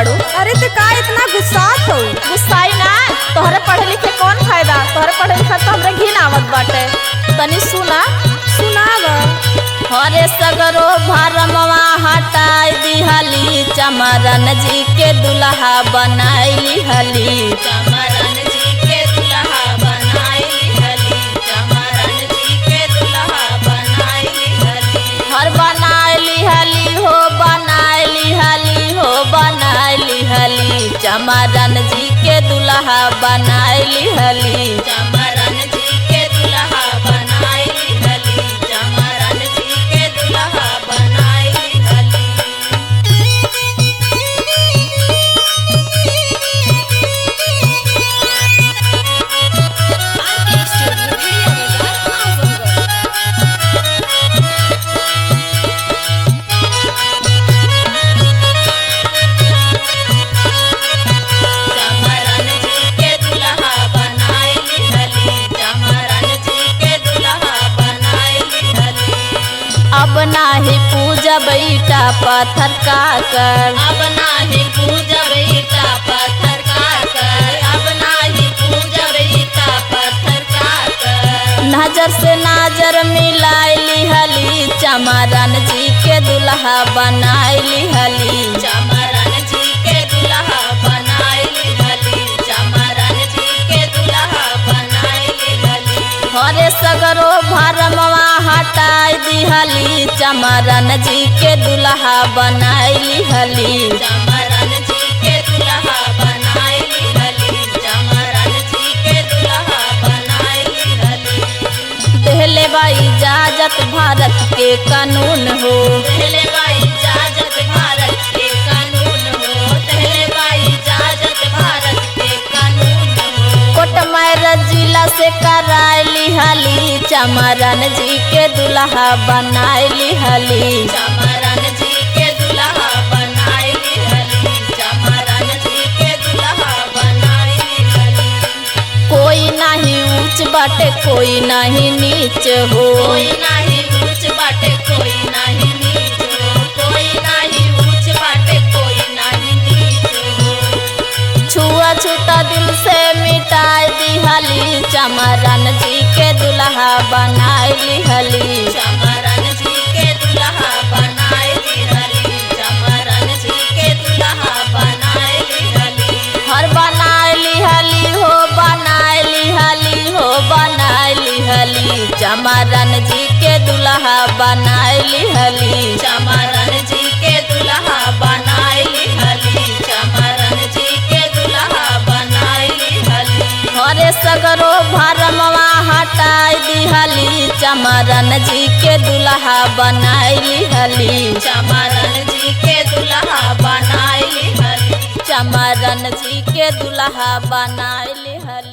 बाड़ू? अरे ते का इतना गुस्सात हो? गुस्साई ना, तोहरे पढ़े लिखे कौन फायदा? तोहरे पढ़े लिखे तो हमरे घिन आवत बाटे। तनी सुना। सुनाव। हरे सगरो भरमवा हटाई दिहली, चमरन जी के दुल्हा बनाई हली। चमरन जी के दुल्हा बनाई हली, चमरन जी के दुल्हा बनाई हली। हर बनाई हली हो, बनाई हली हो, बनाई हली। चमरन जी के दुल्हा बनाई हली, चमरन जी के दुल्हा बनाई हली, चमरन जी के दुल्हा बनाई हली। अब नाही पूजा बैठा पत्थर का कर, अब नाही पूजा बैठा पत्थर का कर, अब नाही पूजा बैठा पत्थर का कर। नजर से नजर मिलाई हली, चमरन जी के दुल्हा बनाई हली, चमरन जी के दुल्हा बनाई हली, चमरन जी के दुल्हा बनाई हली। हरे सगरो भरमवा हटाई दिहली, चमरन जी के दुल्हा बनाई हली, चमरन जी के दुल्हा बनाई हली, चमरन जी के दुल्हा बनाई हली। देहले बा इजाजत भारत के कानून हो, देहले बा इजाजत भारत के कानून हो, देहले बा इजाजत भारत के कानून हो। कोटमैर जिला से कराई हली, चमरन जी के दुल्हा बनाई हली, चमरन जी के दुल्हा बनाई हली, चमरन जी के दुल्हा बनाई हली। कोई नहीं ऊंच बाटे, कोई नहीं नीच हो, कोई नहीं ऊंच बाटे, कोई नहीं नीच हो, कोई नहीं ऊंच बाटे, कोई नहीं नीच हो। छुआ छूता दिल से मिटाई दिहली, चमरन जी के दुल्हा बनाई हली, चमरन जी के दुल्हा बनाई हली, चमरन जी के दुल्हा बनाई हली। हर बनाई हली हो, बनाई हली हो, बनाई हली। चमरन जी के दुल्हा बनाई हली, चमरन जी के दुल्हा बनाई हली, चमरन जी के दुल्हा बनाई हली। हरे सगरो भरमवा हटाई दिहली, चमरन जी के दुल्हा बनाई हली, चमरन जी के दुल्हा बनाई हली, चमरन जी के दुल्हा बनाई हली।